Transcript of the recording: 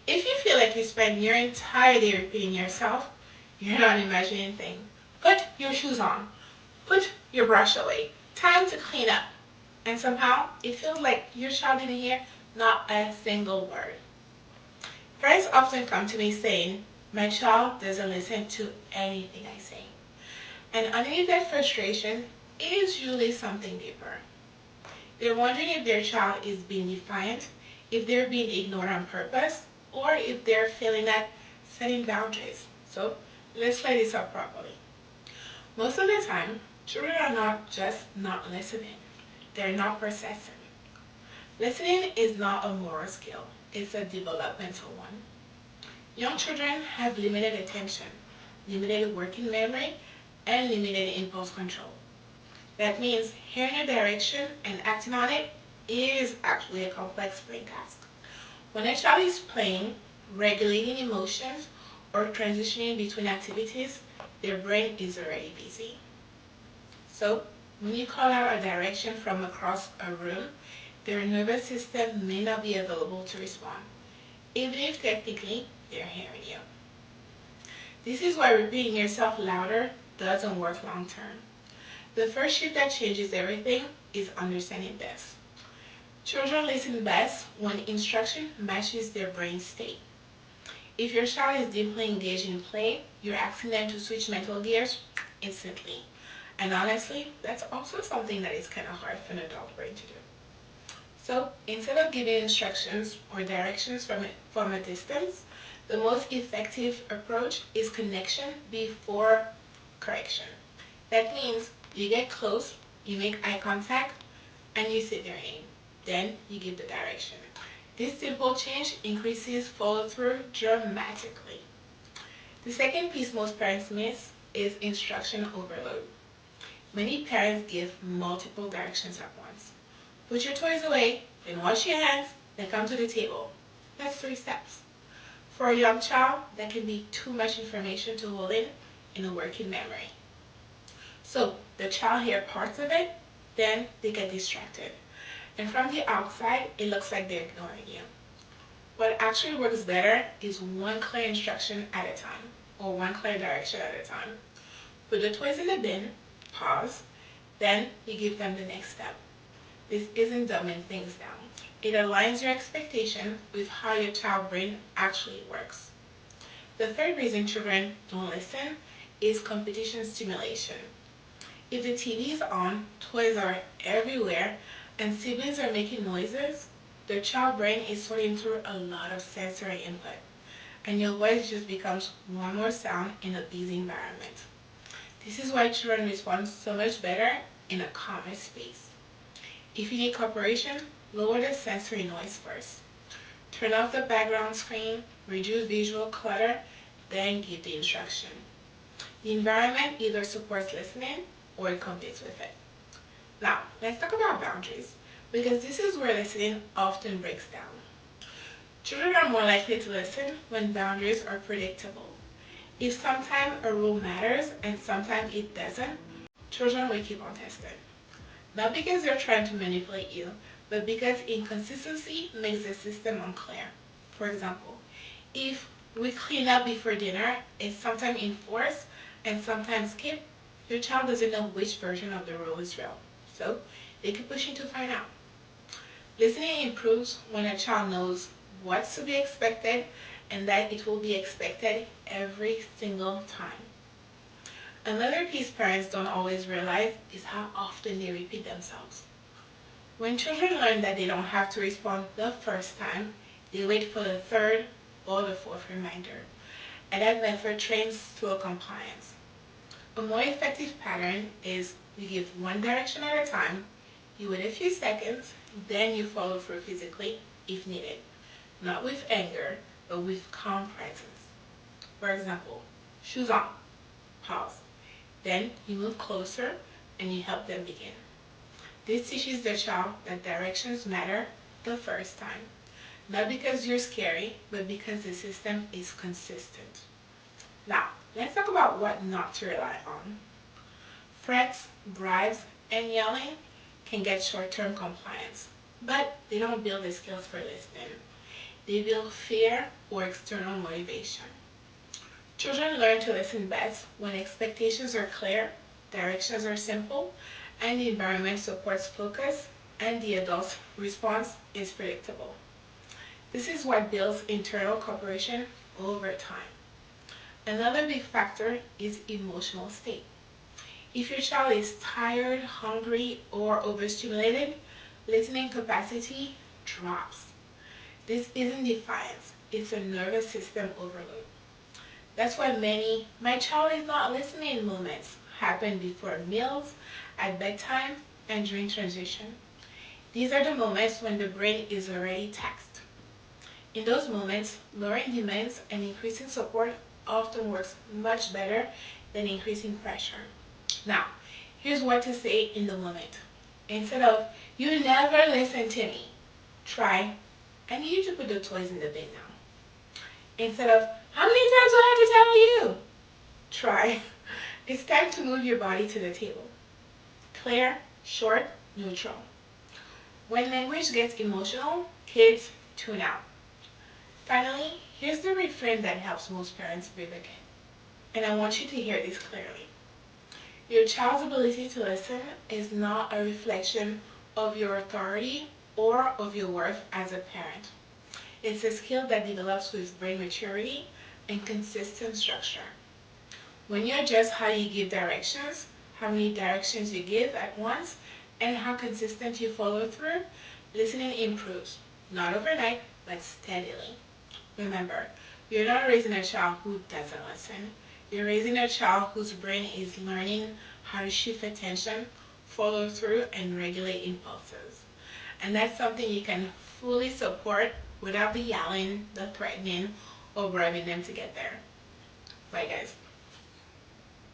If you feel like you spend your entire day repeating yourself, you're not imagining things. Put your shoes on. Put your brush away. Time to clean up. And somehow, it feels like your child didn't hear not a single word. Parents often come to me saying, my child doesn't listen to anything I say. And underneath that frustration is usually something deeper. They're wondering if their child is being defiant, if they're being ignored on purpose, or if they're failing at setting boundaries. So let's lay this out properly. Most of the time, children are not just not listening, they're not processing. Listening is not a moral skill, it's a developmental one. Young children have limited attention, limited working memory, and limited impulse control. That means hearing a direction and acting on it is actually a complex brain task. When a child is playing, regulating emotions, or transitioning between activities, their brain is already busy. So, when you call out a direction from across a room, their nervous system may not be available to respond, even if technically they're hearing you. This is why repeating yourself louder doesn't work long term. The first shift that changes everything is understanding this. Children listen best when instruction matches their brain state. If your child is deeply engaged in play, you're asking them to switch mental gears instantly. And honestly, that's also something that is kind of hard for an adult brain to do. So instead of giving instructions or directions from a distance, the most effective approach is connection before correction. That means you get close, you make eye contact, and you say their name. Then you give the direction. This simple change increases follow through dramatically. The second piece most parents miss is instruction overload. Many parents give multiple directions at once. Put your toys away, then wash your hands, then come to the table. That's 3 steps. For a young child, that can be too much information to hold in a working memory. So the child hears parts of it, then they get distracted. And from the outside, it looks like they're ignoring you. What actually works better is one clear instruction at a time, or one clear direction at a time. Put the toys in the bin, pause, then you give them the next step. This isn't dumbing things down. It aligns your expectation with how your child brain actually works. The third reason children don't listen is competition stimulation. If the TV is on, toys are everywhere, and siblings are making noises, the child brain is sorting through a lot of sensory input, and your voice just becomes one more sound in a busy environment. This is why children respond so much better in a calmer space. If you need cooperation, lower the sensory noise first. Turn off the background screen, reduce visual clutter, then give the instruction. The environment either supports listening or it competes with it. Now, let's talk about boundaries, because this is where listening often breaks down. Children are more likely to listen when boundaries are predictable. If sometimes a rule matters and sometimes it doesn't, children will keep on testing. Not because they're trying to manipulate you, but because inconsistency makes the system unclear. For example, if we clean up before dinner is sometimes enforced and sometimes skipped, your child doesn't know which version of the rule is real. So they keep pushing to find out. Listening improves when a child knows what's to be expected and that it will be expected every single time. Another piece parents don't always realize is how often they repeat themselves. When children learn that they don't have to respond the first time, they wait for the third or the fourth reminder. And that method trains slow compliance. A more effective pattern is you give one direction at a time, you wait a few seconds, then you follow through physically if needed. Not with anger, but with calm presence. For example, shoes on, pause. Then you move closer and you help them begin. This teaches the child that directions matter the first time. Not because you're scary, but because the system is consistent. Now, let's talk about what not to rely on. Threats, bribes, and yelling can get short-term compliance, but they don't build the skills for listening. they build fear or external motivation. Children learn to listen best when expectations are clear, directions are simple, and the environment supports focus, and the adult's response is predictable. This is what builds internal cooperation over time. Another big factor is emotional state. If your child is tired, hungry, or overstimulated, listening capacity drops. This isn't defiance, it's a nervous system overload. That's why many "my child is not listening" moments happen before meals, at bedtime, and during transition. These are the moments when the brain is already taxed. In those moments, lowering demands and increasing support often works much better than increasing pressure. Now, here's what to say in the moment. Instead of "you never listen to me," try "I need you to put the toys in the bin now." Instead of "how many times do I have to tell you?" Try "it's time to move your body to the table." Clear, short, neutral. When language gets emotional, kids tune out. Finally, here's the reframe that helps most parents breathe again. And I want you to hear this clearly. Your child's ability to listen is not a reflection of your authority or of your worth as a parent. It's a skill that develops with brain maturity and consistent structure. When you adjust how you give directions, how many directions you give at once, and how consistent you follow through, listening improves. Not overnight, but steadily. Remember, you're not raising a child who doesn't listen. You're raising a child whose brain is learning how to shift attention, follow through, and regulate impulses. And that's something you can fully support without the yelling, the threatening, or bribing them to get there. Bye, guys.